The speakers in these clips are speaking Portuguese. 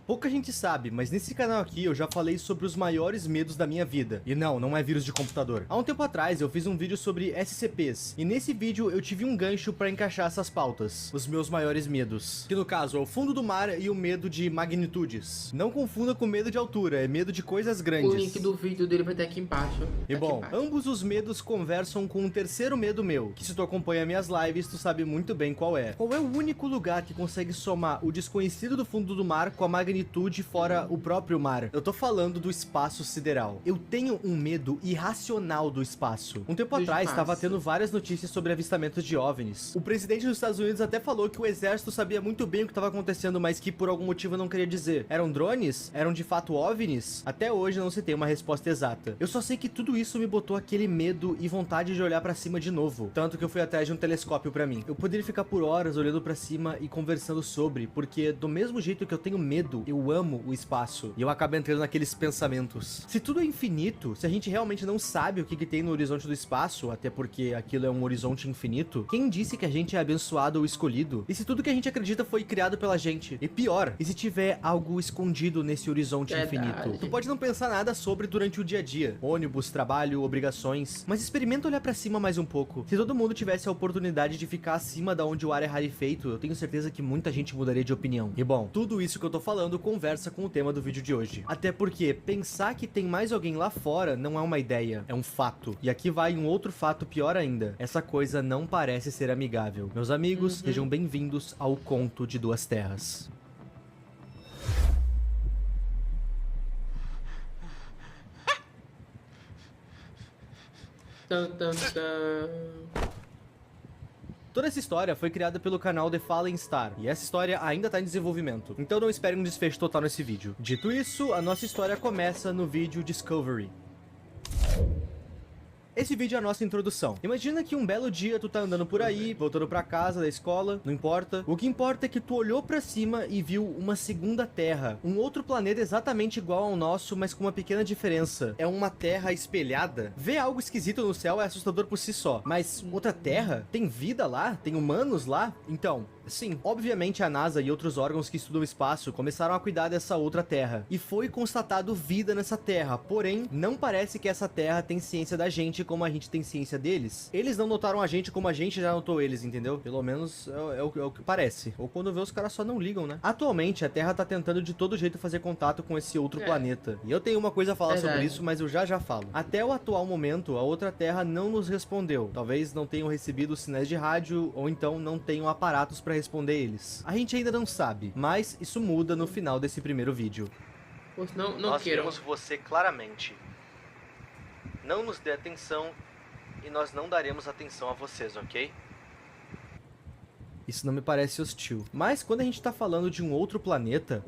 Pouca gente sabe, mas nesse canal aqui eu já falei sobre os maiores medos da minha vida. E não é vírus de computador. Há um tempo atrás eu fiz um vídeo sobre SCPs, e nesse vídeo eu tive um gancho pra encaixar essas pautas, os meus maiores medos. Que no caso é o fundo do mar e o medo de magnitudes. Não confunda com medo de altura, é medo de coisas grandes. O link do vídeo dele vai estar aqui embaixo. E bom, ambos os medos conversam com um terceiro medo meu, que se tu acompanha minhas lives, tu sabe muito bem qual é. Qual é o único lugar que consegue somar o desconhecido do fundo do mar com a magnitude fora o próprio mar? Eu tô falando do espaço sideral. Eu tenho um medo irracional do espaço. Um tempo atrás, estava tendo várias notícias sobre avistamentos de OVNIs. O presidente dos Estados Unidos até falou que o exército sabia muito bem o que estava acontecendo, mas que por algum motivo não queria dizer. Eram drones? Eram de fato OVNIs? Até hoje não se tem uma resposta exata. Eu só sei que tudo isso me botou aquele medo e vontade de olhar pra cima de novo. Tanto que eu fui atrás de um telescópio pra mim. Eu poderia ficar por horas olhando pra cima e conversando sobre, porque do mesmo jeito que eu tenho medo, eu amo o espaço. E eu acabo entrando naqueles pensamentos. Se tudo é infinito, se a gente realmente não sabe o que tem no horizonte do espaço, até porque aquilo é um horizonte infinito, quem disse que a gente é abençoado ou escolhido? E se tudo que a gente acredita foi criado pela gente? E pior, e se tiver algo escondido nesse horizonte infinito? Tu pode não pensar nada sobre durante o dia a dia. Ônibus, trabalho, obrigações. Mas experimenta olhar pra cima mais um pouco. Se todo mundo tivesse a oportunidade de ficar acima da onde o ar é rarefeito, eu tenho certeza que muita gente mudaria de opinião. E bom, tudo isso que eu tô falando conversa com o tema do vídeo de hoje. Até porque pensar que tem mais alguém lá fora não é uma ideia, é um fato. E aqui vai um outro fato pior ainda. Essa coisa não parece ser amigável. Meus amigos, sejam bem-vindos ao Conto de Duas Terras. Toda essa história foi criada pelo canal The Fallen Star, e essa história ainda tá em desenvolvimento, então não espere um desfecho total nesse vídeo. Dito isso, a nossa história começa no vídeo Discovery. Esse vídeo é a nossa introdução. Imagina que um belo dia tu tá andando por aí, voltando pra casa da escola, não importa. O que importa é que tu olhou pra cima e viu uma segunda terra. Um outro planeta exatamente igual ao nosso, mas com uma pequena diferença. É uma terra espelhada. Ver algo esquisito no céu é assustador por si só. Mas outra terra? Tem vida lá? Tem humanos lá? Então, sim, obviamente a NASA e outros órgãos que estudam o espaço começaram a cuidar dessa outra terra. E foi constatado vida nessa terra, porém, não parece que essa terra tem ciência da gente como a gente tem ciência deles. Eles não notaram a gente como a gente já notou eles, entendeu? Pelo menos é o que parece. Ou quando vê, os caras só não ligam, né? Atualmente, a Terra tá tentando de todo jeito fazer contato com esse outro planeta. E eu tenho uma coisa a falar sobre isso, mas eu já falo. Até o atual momento, a outra Terra não nos respondeu. Talvez não tenham recebido sinais de rádio, ou então não tenham aparatos pra responder eles. A gente ainda não sabe, mas isso muda no final desse primeiro vídeo. Nós vemos você claramente. Não nos dê atenção e nós não daremos atenção a vocês, ok? Isso não me parece hostil. Mas quando a gente tá falando de um outro planeta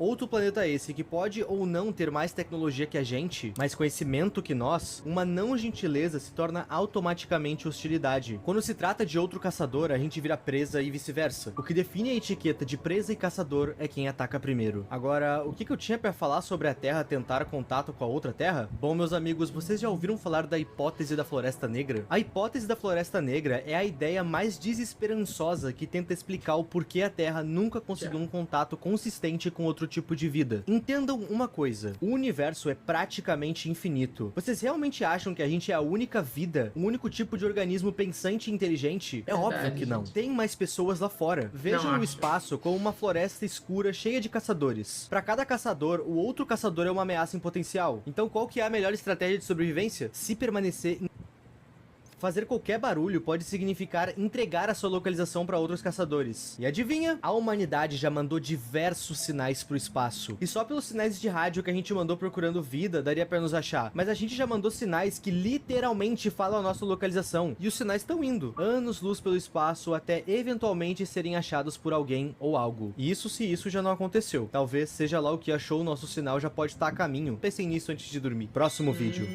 esse que pode ou não ter mais tecnologia que a gente, mais conhecimento que nós, uma não gentileza se torna automaticamente hostilidade. Quando se trata de outro caçador, a gente vira presa e vice-versa. O que define a etiqueta de presa e caçador é quem ataca primeiro. Agora, o que eu tinha pra falar sobre a Terra tentar contato com a outra Terra? Bom, meus amigos, vocês já ouviram falar da hipótese da Floresta Negra? A hipótese da Floresta Negra é a ideia mais desesperançosa que tenta explicar o porquê a Terra nunca conseguiu um contato consistente com outro tipo de vida. Entendam uma coisa, o universo é praticamente infinito. Vocês realmente acham que a gente é a única vida, o único tipo de organismo pensante e inteligente? É óbvio que não. Tem mais pessoas lá fora. Vejam o espaço como uma floresta escura cheia de caçadores. Para cada caçador, o outro caçador é uma ameaça em potencial. Então qual que é a melhor estratégia de sobrevivência? Se permanecer fazer qualquer barulho pode significar entregar a sua localização para outros caçadores. E adivinha? A humanidade já mandou diversos sinais pro espaço. E só pelos sinais de rádio que a gente mandou procurando vida, daria para nos achar. Mas a gente já mandou sinais que literalmente falam a nossa localização. E os sinais estão indo anos-luz pelo espaço até eventualmente serem achados por alguém ou algo. E isso se isso já não aconteceu. Talvez seja lá o que achou o nosso sinal já pode estar a caminho. Pensem nisso antes de dormir. Próximo vídeo.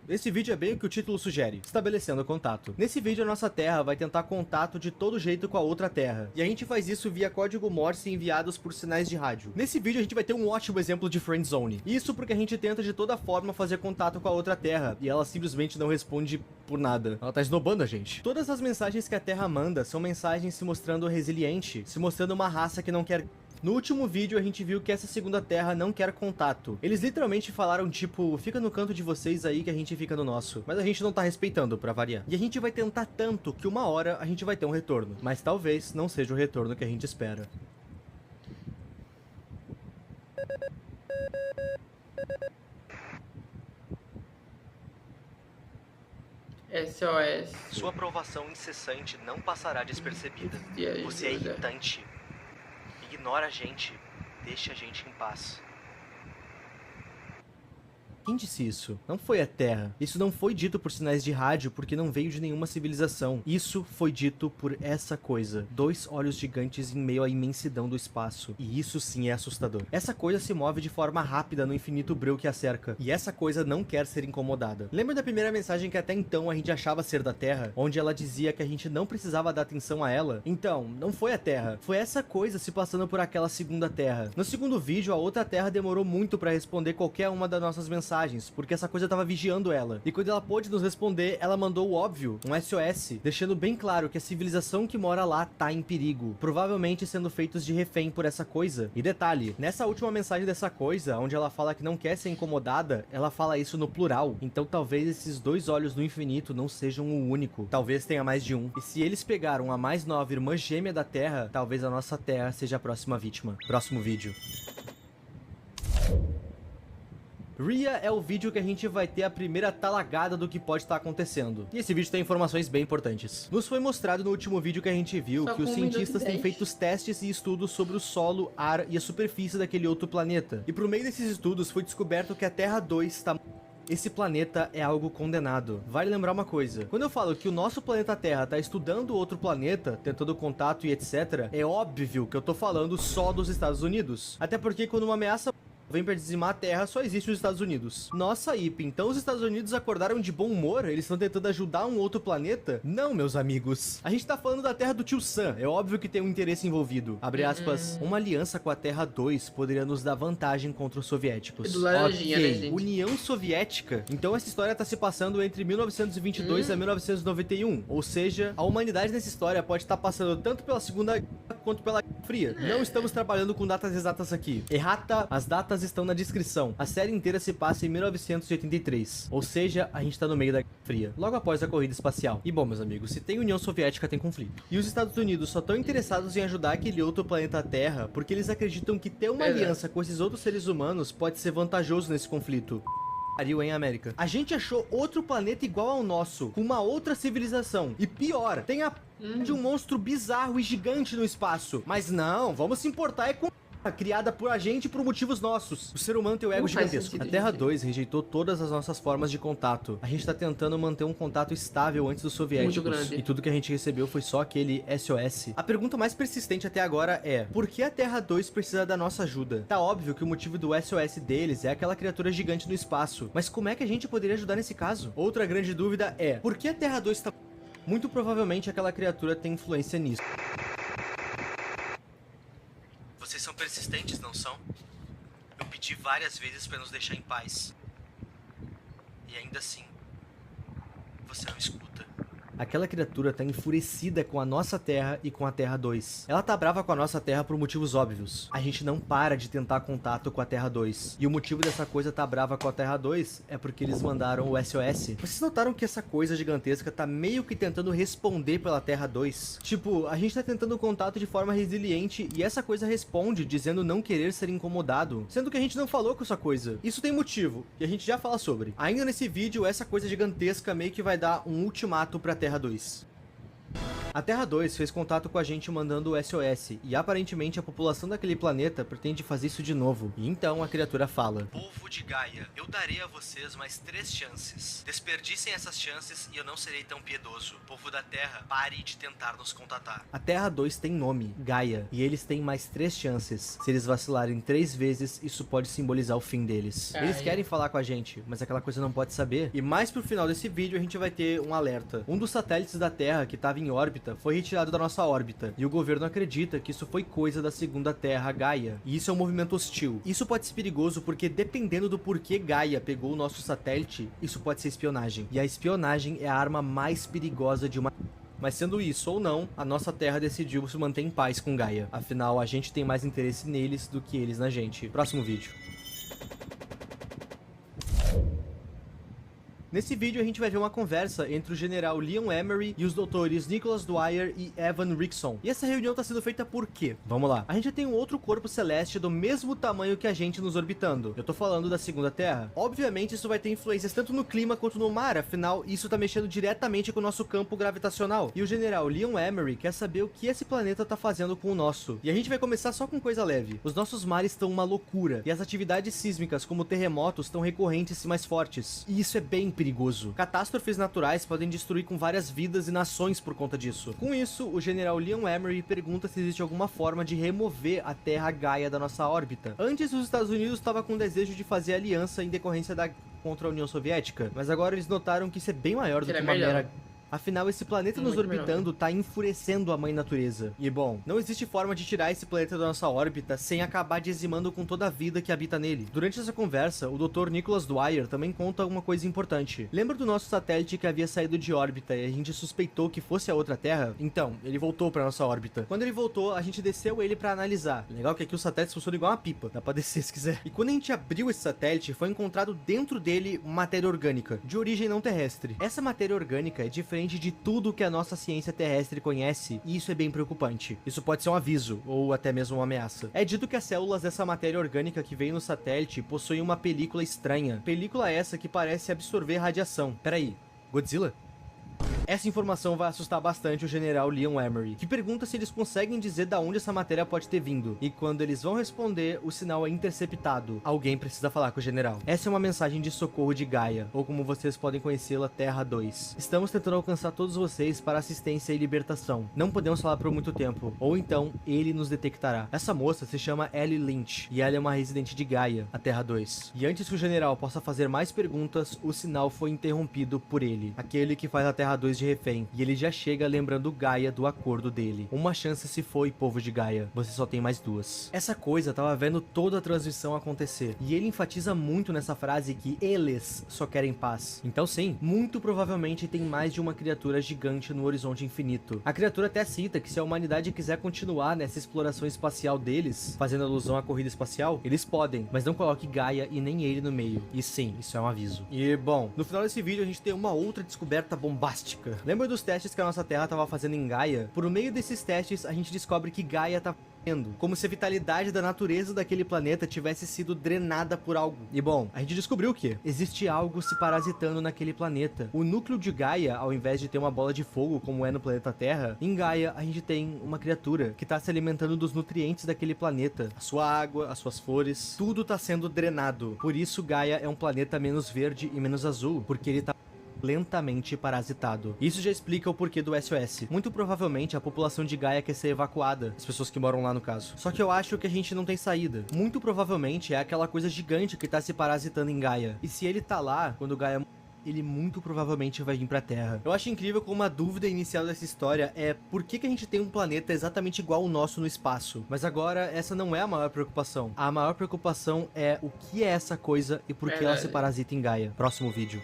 Esse vídeo é bem o que o título sugere, estabelecendo contato. Nesse vídeo a nossa Terra vai tentar contato de todo jeito com a outra Terra, e a gente faz isso via código Morse enviados por sinais de rádio. Nesse vídeo a gente vai ter um ótimo exemplo de friend zone. Isso porque a gente tenta de toda forma fazer contato com a outra Terra, e ela simplesmente não responde por nada. Ela tá esnobando a gente. Todas as mensagens que a Terra manda são mensagens se mostrando resiliente, se mostrando uma raça que não quer... No último vídeo a gente viu que essa segunda Terra não quer contato. Eles literalmente falaram tipo, fica no canto de vocês aí que a gente fica no nosso. Mas a gente não tá respeitando, pra variar. E a gente vai tentar tanto que uma hora a gente vai ter um retorno. Mas talvez não seja o retorno que a gente espera. SOS. Sua aprovação incessante não passará despercebida. Você é irritante. Ignora a gente. Deixa a gente em paz. Quem disse isso? Não foi a Terra. Isso não foi dito por sinais de rádio porque não veio de nenhuma civilização. Isso foi dito por essa coisa. 2 olhos gigantes em meio à imensidão do espaço. E isso sim é assustador. Essa coisa se move de forma rápida no infinito breu que a cerca. E essa coisa não quer ser incomodada. Lembra da primeira mensagem que até então a gente achava ser da Terra? Onde ela dizia que a gente não precisava dar atenção a ela? Então, não foi a Terra. Foi essa coisa se passando por aquela segunda Terra. No segundo vídeo, a outra Terra demorou muito pra responder qualquer uma das nossas mensagens, porque essa coisa tava vigiando ela. E quando ela pôde nos responder, ela mandou o óbvio, um SOS, deixando bem claro que a civilização que mora lá tá em perigo, provavelmente sendo feitos de refém por essa coisa. E detalhe, nessa última mensagem dessa coisa, onde ela fala que não quer ser incomodada, ela fala isso no plural. Então talvez esses 2 olhos no infinito não sejam o único. Talvez tenha mais de um. E se eles pegaram a mais nova irmã gêmea da Terra, talvez a nossa Terra seja a próxima vítima. Próximo vídeo. Rhea é o vídeo que a gente vai ter a primeira talagada do que pode estar acontecendo. E esse vídeo tem informações bem importantes. Nos foi mostrado no último vídeo que a gente viu que os cientistas têm feito testes e estudos sobre o solo, ar e a superfície daquele outro planeta. E por meio desses estudos foi descoberto que a Terra 2 está... Esse planeta é algo condenado. Vale lembrar uma coisa. Quando eu falo que o nosso planeta Terra tá estudando outro planeta, tentando contato e etc, é óbvio que eu tô falando só dos Estados Unidos. Até porque quando uma ameaça vem pra dizimar a Terra, só existe os Estados Unidos. Nossa, Ip, então os Estados Unidos acordaram de bom humor? Eles estão tentando ajudar um outro planeta? Não, meus amigos. A gente tá falando da Terra do Tio Sam. É óbvio que tem um interesse envolvido. Abre aspas. Uma aliança com a Terra 2 poderia nos dar vantagem contra os soviéticos. Ok, União Soviética. Então essa história tá se passando entre 1922 a 1991. Ou seja, a humanidade nessa história pode estar passando tanto pela Segunda Guerra quanto pela Guerra Fria. Não estamos trabalhando com datas exatas aqui. Errata, as datas estão na descrição. A série inteira se passa em 1983, ou seja, a gente tá no meio da Guerra Fria, logo após a corrida espacial. E bom, meus amigos, se tem União Soviética, tem conflito. E os Estados Unidos só estão interessados em ajudar aquele outro planeta Terra, porque eles acreditam que ter uma aliança com esses outros seres humanos pode ser vantajoso nesse conflito. Em América. A gente achou outro planeta igual ao nosso, com uma outra civilização. E pior, tem a de um monstro bizarro e gigante no espaço. Mas não, vamos se importar é com criada por a gente por motivos nossos. O ser humano tem o ego gigantesco. A Terra 2 rejeitou todas as nossas formas de contato. A gente tá tentando manter um contato estável antes dos soviéticos. E tudo que a gente recebeu foi só aquele SOS. A pergunta mais persistente até agora é: por que a Terra 2 precisa da nossa ajuda? Tá óbvio que o motivo do SOS deles é aquela criatura gigante no espaço. Mas como é que a gente poderia ajudar nesse caso? Outra grande dúvida é: por que a Terra 2 tá... Muito provavelmente aquela criatura tem influência nisso. Vocês são persistentes, não são? Eu pedi várias vezes para nos deixar em paz. E ainda assim, você não escuta. Aquela criatura tá enfurecida com a nossa Terra e com a Terra 2. Ela tá brava com a nossa Terra por motivos óbvios. A gente não para de tentar contato com a Terra 2. E o motivo dessa coisa tá brava com a Terra 2 é porque eles mandaram o SOS. Vocês notaram que essa coisa gigantesca tá meio que tentando responder pela Terra 2? Tipo, a gente tá tentando contato de forma resiliente e essa coisa responde dizendo não querer ser incomodado. Sendo que a gente não falou com essa coisa. Isso tem motivo, e a gente já fala sobre. Ainda nesse vídeo, essa coisa gigantesca meio que vai dar um ultimato pra Terra 2. A Terra 2 fez contato com a gente mandando o SOS, e aparentemente a população daquele planeta pretende fazer isso de novo. E então a criatura fala: Povo de Gaia, eu darei a vocês mais 3 chances. Desperdicem essas chances e eu não serei tão piedoso. Povo da Terra, pare de tentar nos contatar. A Terra 2 tem nome, Gaia, e eles têm mais 3 chances. Se eles vacilarem 3 vezes, isso pode simbolizar o fim deles. Eles querem falar com a gente, mas aquela coisa não pode saber. E mais pro final desse vídeo a gente vai ter um alerta. Um dos satélites da Terra que estava em órbita foi retirado da nossa órbita, e o governo acredita que isso foi coisa da segunda Terra, Gaia, e isso é um movimento hostil. Isso pode ser perigoso porque, dependendo do porquê Gaia pegou o nosso satélite, isso pode ser espionagem, e a espionagem é a arma mais perigosa de uma... Mas sendo isso ou não, a nossa Terra decidiu se manter em paz com Gaia. Afinal, a gente tem mais interesse neles do que eles na gente. Próximo vídeo. Nesse vídeo a gente vai ver uma conversa entre o general Leon Emery e os doutores Nicholas Dwyer e Evan Rickson. E essa reunião está sendo feita por quê? Vamos lá. A gente tem um outro corpo celeste do mesmo tamanho que a gente nos orbitando. Eu tô falando da segunda Terra. Obviamente isso vai ter influências tanto no clima quanto no mar, afinal isso tá mexendo diretamente com o nosso campo gravitacional. E o general Leon Emery quer saber o que esse planeta tá fazendo com o nosso. E a gente vai começar só com coisa leve. Os nossos mares estão uma loucura, e as atividades sísmicas como terremotos estão recorrentes e mais fortes. E isso é bem perigoso. Catástrofes naturais podem destruir com várias vidas e nações por conta disso. Com isso, o general Leon Emery pergunta se existe alguma forma de remover a Terra Gaia da nossa órbita. Antes, os Estados Unidos estavam com o desejo de fazer aliança em decorrência contra a União Soviética, mas agora eles notaram que isso é bem maior do que uma mera... Afinal, esse planeta nos orbitando tá enfurecendo a mãe natureza. E bom, não existe forma de tirar esse planeta da nossa órbita sem acabar dizimando com toda a vida que habita nele. Durante essa conversa, o Dr. Nicholas Dwyer também conta uma coisa importante. Lembra do nosso satélite que havia saído de órbita e a gente suspeitou que fosse a outra Terra? Então, ele voltou pra nossa órbita. Quando ele voltou, a gente desceu ele pra analisar. Legal que aqui os satélites funcionam igual uma pipa. Dá pra descer se quiser. E quando a gente abriu esse satélite, foi encontrado dentro dele matéria orgânica, de origem não terrestre. Essa matéria orgânica é diferente de tudo que a nossa ciência terrestre conhece, e isso é bem preocupante. Isso pode ser um aviso, ou até mesmo uma ameaça. É dito que as células dessa matéria orgânica que veio no satélite possuem uma película estranha. Película essa que parece absorver radiação. Peraí, Godzilla? Essa informação vai assustar bastante o general Leon Emery, que pergunta se eles conseguem dizer da onde essa matéria pode ter vindo. E quando eles vão responder, o sinal é interceptado. Alguém precisa falar com o general. Essa é uma mensagem de socorro de Gaia, ou como vocês podem conhecê-la, Terra 2. Estamos tentando alcançar todos vocês para assistência e libertação. Não podemos falar por muito tempo, ou então ele nos detectará. Essa moça se chama Ellie Lynch, e ela é uma residente de Gaia, a Terra 2. E antes que o general possa fazer mais perguntas, o sinal foi interrompido por ele, aquele que faz a Terra 2 de refém, e ele já chega lembrando Gaia do acordo dele. Uma chance se foi, povo de Gaia, você só tem mais 2. Essa coisa tava vendo toda a transição acontecer, e ele enfatiza muito nessa frase que eles só querem paz. Então sim, muito provavelmente tem mais de uma criatura gigante no horizonte infinito. A criatura até cita que se a humanidade quiser continuar nessa exploração espacial deles, fazendo alusão à corrida espacial, eles podem, mas não coloque Gaia e nem ele no meio. E sim, isso é um aviso. E bom, no final desse vídeo a gente tem uma outra descoberta bombástica. Lembra dos testes que a nossa Terra estava fazendo em Gaia? Por meio desses testes, a gente descobre que Gaia tá como se a vitalidade da natureza daquele planeta tivesse sido drenada por algo. E bom, a gente descobriu que existe algo se parasitando naquele planeta. O núcleo de Gaia, ao invés de ter uma bola de fogo como é no planeta Terra, em Gaia a gente tem uma criatura que está se alimentando dos nutrientes daquele planeta. A sua água, as suas flores, tudo está sendo drenado. Por isso Gaia é um planeta menos verde e menos azul, porque ele tá lentamente parasitado. Isso já explica o porquê do SOS. Muito provavelmente a população de Gaia quer ser evacuada, as pessoas que moram lá no caso. Só que eu acho que a gente não tem saída. Muito provavelmente é aquela coisa gigante que tá se parasitando em Gaia. E se ele tá lá, quando Gaia... ele muito provavelmente vai vir pra Terra. Eu acho incrível como uma dúvida inicial dessa história é por que a gente tem um planeta exatamente igual ao nosso no espaço. Mas agora essa não é a maior preocupação. A maior preocupação é o que é essa coisa e por que ela se parasita em Gaia. Próximo vídeo.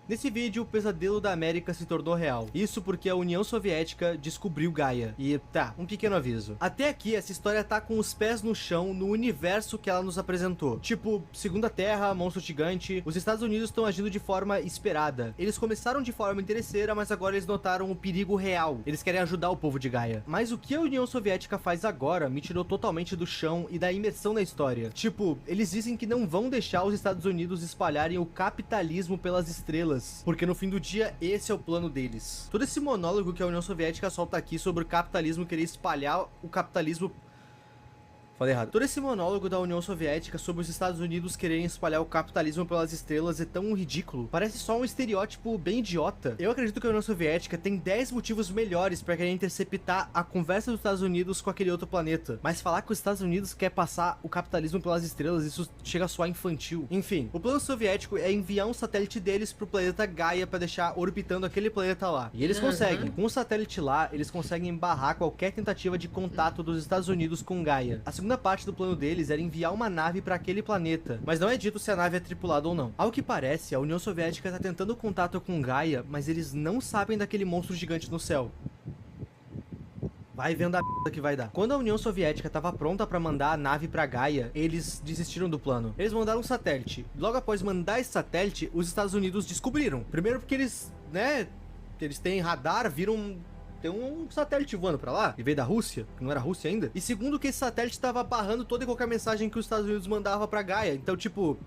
Nesse vídeo, o pesadelo da América se tornou real. Isso porque a União Soviética descobriu Gaia. E tá, um pequeno aviso. Até aqui, essa história tá com os pés no chão no universo que ela nos apresentou. Tipo, Segunda Terra, monstro gigante. Os Estados Unidos estão agindo de forma esperada. Eles começaram de forma interesseira, mas agora eles notaram o perigo real. Eles querem ajudar o povo de Gaia. Mas o que a União Soviética faz agora me tirou totalmente do chão e da imersão na história. Tipo, eles dizem que não vão deixar os Estados Unidos espalharem o capitalismo pelas estrelas estrelas, porque no fim do dia esse é o plano deles. Todo esse monólogo que a União Soviética solta aqui sobre o capitalismo querer espalhar o capitalismo... Falei errado. Todo esse monólogo da União Soviética sobre os Estados Unidos quererem espalhar o capitalismo pelas estrelas é tão ridículo. Parece só um estereótipo bem idiota. Eu acredito que a União Soviética tem 10 motivos melhores pra querer interceptar a conversa dos Estados Unidos com aquele outro planeta. Mas falar que os Estados Unidos quer passar o capitalismo pelas estrelas, isso chega a soar infantil. Enfim, o plano soviético é enviar um satélite deles pro planeta Gaia pra deixar orbitando aquele planeta lá. E eles conseguem. Com o satélite lá, eles conseguem barrar qualquer tentativa de contato dos Estados Unidos com Gaia. A segunda parte do plano deles era enviar uma nave para aquele planeta, mas não é dito se a nave é tripulada ou não. Ao que parece, a União Soviética está tentando contato com Gaia, mas eles não sabem daquele monstro gigante no céu. Vai vendo a merda que vai dar. Quando a União Soviética estava pronta para mandar a nave para Gaia, eles desistiram do plano. Eles mandaram um satélite. Logo após mandar esse satélite, os Estados Unidos descobriram. Primeiro porque eles, eles têm radar, viram... Tem um satélite voando pra lá, e veio da Rússia, que não era Rússia ainda. E segundo que esse satélite tava barrando toda e qualquer mensagem que os Estados Unidos mandava pra Gaia. Então, tipo...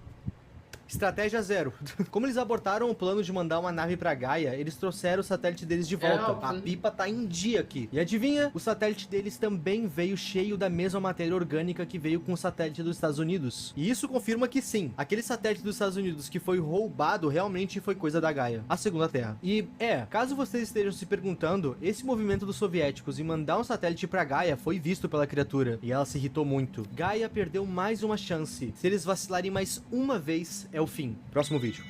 Estratégia zero. Como eles abortaram o plano de mandar uma nave pra Gaia, eles trouxeram o satélite deles de volta. A pipa tá em dia aqui. E adivinha? O satélite deles também veio cheio da mesma matéria orgânica que veio com o satélite dos Estados Unidos. E isso confirma que sim, aquele satélite dos Estados Unidos que foi roubado realmente foi coisa da Gaia, a segunda Terra. E caso vocês estejam se perguntando, esse movimento dos soviéticos em mandar um satélite pra Gaia foi visto pela criatura, e ela se irritou muito. Gaia perdeu mais uma chance. Se eles vacilarem mais uma vez, é o fim. Próximo vídeo.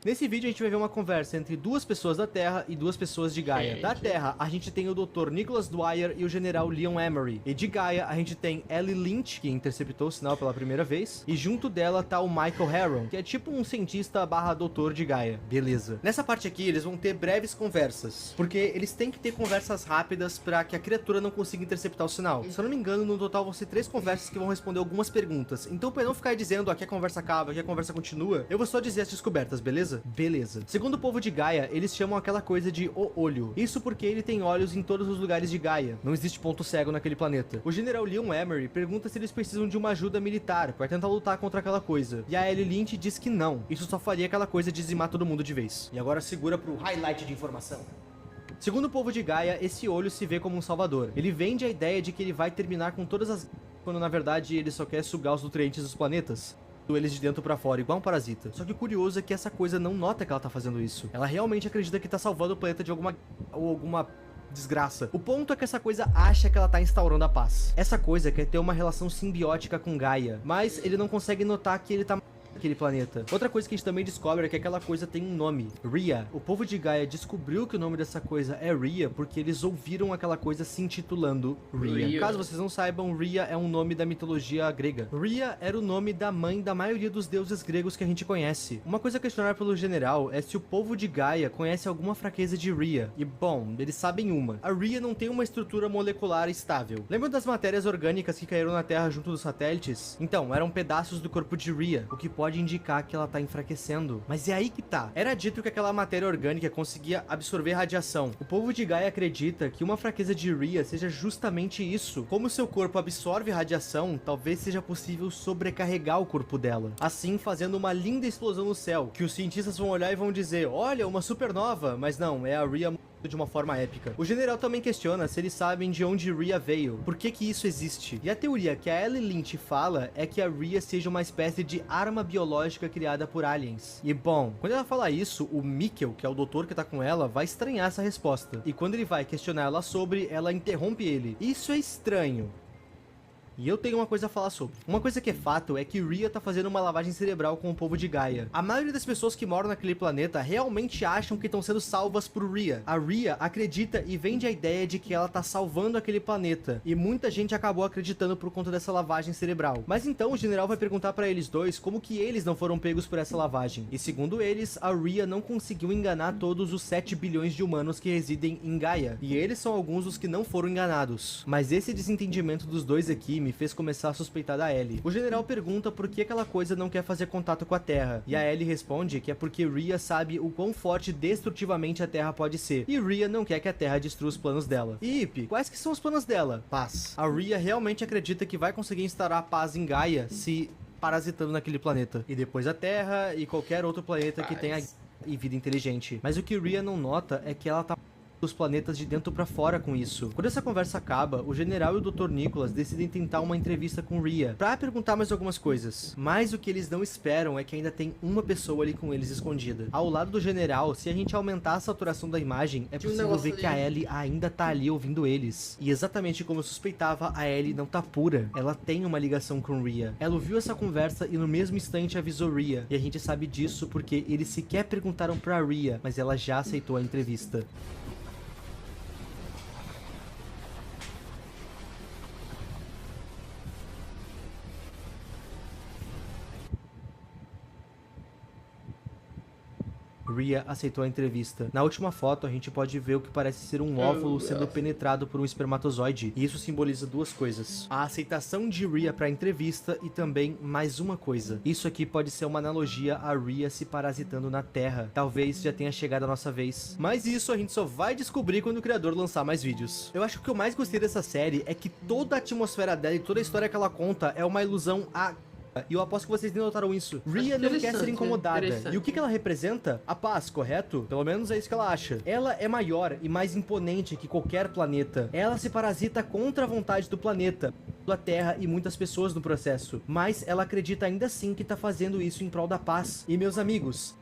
Nesse vídeo a gente vai ver uma conversa entre duas pessoas da Terra e duas pessoas de Gaia. Da Terra, a gente tem o Dr. Nicholas Dwyer e o General Leon Emery. E de Gaia, a gente tem Ellie Lynch, que interceptou o sinal pela primeira vez. E junto dela tá o Michael Harron, que é tipo um cientista barra doutor de Gaia. Beleza. Nessa parte aqui, eles vão ter breves conversas. Porque eles têm que ter conversas rápidas pra que a criatura não consiga interceptar o sinal. Se eu não me engano, no total vão ser 3 conversas que vão responder algumas perguntas. Então, pra não ficar dizendo aqui a conversa acaba, aqui a conversa continua, eu vou só dizer as descobertas, beleza? Beleza. Segundo o povo de Gaia, eles chamam aquela coisa de o olho. Isso porque ele tem olhos em todos os lugares de Gaia. Não existe ponto cego naquele planeta. O General Leon Emery pergunta se eles precisam de uma ajuda militar para tentar lutar contra aquela coisa. E a Ellie Lynch diz que não. Isso só faria aquela coisa dizimar todo mundo de vez. E agora segura pro highlight de informação. Segundo o povo de Gaia, esse olho se vê como um salvador. Ele vende a ideia de que ele vai terminar com todas as... quando na verdade ele só quer sugar os nutrientes dos planetas. Eles de dentro pra fora, igual um parasita. Só que o curioso é que essa coisa não nota que ela tá fazendo isso. Ela realmente acredita que tá salvando o planeta de alguma desgraça. O ponto é que essa coisa acha que ela tá instaurando a paz. Essa coisa quer ter uma relação simbiótica com Gaia, mas ele não consegue notar que ele tá aquele planeta. Outra coisa que a gente também descobre é que aquela coisa tem um nome, Rhea. O povo de Gaia descobriu que o nome dessa coisa é Rhea porque eles ouviram aquela coisa se intitulando Rhea. Caso vocês não saibam, Rhea é um nome da mitologia grega. Rhea era o nome da mãe da maioria dos deuses gregos que a gente conhece. Uma coisa a questionar pelo general é se o povo de Gaia conhece alguma fraqueza de Rhea. E bom, eles sabem uma. A Rhea não tem uma estrutura molecular estável. Lembram das matérias orgânicas que caíram na Terra junto dos satélites? Então, eram pedaços do corpo de Rhea, o que pode indicar que ela tá enfraquecendo. Mas é aí que tá. Era dito que aquela matéria orgânica conseguia absorver radiação. O povo de Gaia acredita que uma fraqueza de Rhea seja justamente isso. Como seu corpo absorve radiação, talvez seja possível sobrecarregar o corpo dela, assim fazendo uma linda explosão no céu, que os cientistas vão olhar e vão dizer, olha, uma supernova, mas não, é a Rhea de uma forma épica. O general também questiona se eles sabem de onde Rhea veio, por que que isso existe. E a teoria que a Ellie Lynch fala é que a Rhea seja uma espécie de arma biológica criada por aliens. E bom, quando ela fala isso, o Mikkel, que é o doutor que tá com ela, vai estranhar essa resposta. E quando ele vai questionar ela sobre, ela interrompe ele. Isso é estranho. E eu tenho uma coisa a falar sobre. Uma coisa que é fato é que Rhea tá fazendo uma lavagem cerebral com o povo de Gaia. A maioria das pessoas que moram naquele planeta realmente acham que estão sendo salvas por Rhea. A Rhea acredita e vende a ideia de que ela tá salvando aquele planeta. E muita gente acabou acreditando por conta dessa lavagem cerebral. Mas então o general vai perguntar pra eles dois como que eles não foram pegos por essa lavagem. E segundo eles, a Rhea não conseguiu enganar todos os 7 bilhões de humanos que residem em Gaia. E eles são alguns dos que não foram enganados. Mas esse desentendimento dos dois aqui me fez começar a suspeitar da Ellie. O general pergunta por que aquela coisa não quer fazer contato com a Terra, e a Ellie responde que é porque Rhea sabe o quão forte destrutivamente a Terra pode ser, e Rhea não quer que a Terra destrua os planos dela. E Ip, quais que são os planos dela? Paz. A Rhea realmente acredita que vai conseguir instaurar a paz em Gaia se parasitando naquele planeta. E depois a Terra e qualquer outro planeta que tenha e vida inteligente. Mas o que Rhea não nota é que ela tá os planetas de dentro pra fora com isso. Quando essa conversa acaba, o general e o Dr. Nicholas decidem tentar uma entrevista com Rhea pra perguntar mais algumas coisas. Mas o que eles não esperam é que ainda tem uma pessoa ali com eles escondida. Ao lado do general, se a gente aumentar a saturação da imagem, é possível ver que a Ellie ainda tá ali ouvindo eles. E exatamente como eu suspeitava, a Ellie não tá pura. Ela tem uma ligação com Rhea. Ela ouviu essa conversa e no mesmo instante avisou Rhea. E a gente sabe disso porque eles sequer perguntaram pra Rhea, mas ela já aceitou a entrevista. Rhea aceitou a entrevista. Na última foto, a gente pode ver o que parece ser um óvulo sendo penetrado por um espermatozoide. E isso simboliza duas coisas. A aceitação de Rhea pra entrevista e também mais uma coisa. Isso aqui pode ser uma analogia a Rhea se parasitando na Terra. Talvez já tenha chegado a nossa vez. Mas isso a gente só vai descobrir quando o criador lançar mais vídeos. Eu acho que o que eu mais gostei dessa série é que toda a atmosfera dela e toda a história que ela conta é uma ilusão a... E eu aposto que vocês nem notaram isso. Rhea não quer ser incomodada. E o que ela representa? A paz, correto? Pelo menos é isso que ela acha. Ela é maior e mais imponente que qualquer planeta. Ela se parasita contra a vontade do planeta, da Terra e muitas pessoas no processo. Mas ela acredita ainda assim que tá fazendo isso em prol da paz. E meus amigos,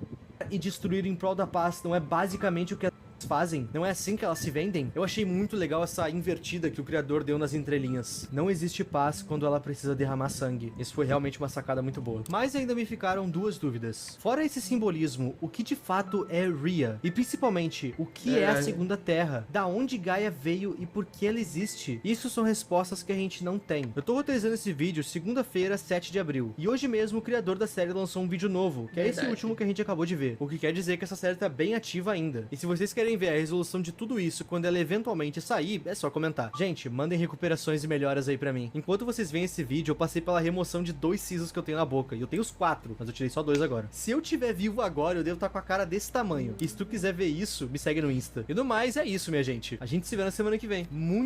e destruir em prol da paz não é basicamente o que fazem? Não é assim que elas se vendem? Eu achei muito legal essa invertida que o criador deu nas entrelinhas. Não existe paz quando ela precisa derramar sangue. Isso foi realmente uma sacada muito boa. Mas ainda me ficaram duas dúvidas. Fora esse simbolismo, o que de fato é Rhea? E principalmente, o que é a Segunda Terra? Da onde Gaia veio e por que ela existe? Isso são respostas que a gente não tem. Eu tô roteirizando esse vídeo segunda-feira, 7 de abril. E hoje mesmo o criador da série lançou um vídeo novo, que é esse último que a gente acabou de ver. O que quer dizer que essa série tá bem ativa ainda. E se vocês querem ver a resolução de tudo isso quando ela eventualmente sair, é só comentar. Gente, mandem recuperações e melhoras aí pra mim. Enquanto vocês veem esse vídeo, eu passei pela remoção de 2 sisos que eu tenho na boca. E eu tenho os 4, mas eu tirei só 2 agora. Se eu tiver vivo agora, eu devo estar com a cara desse tamanho. E se tu quiser ver isso, me segue no Insta. E no mais, é isso, minha gente. A gente se vê na semana que vem. Muito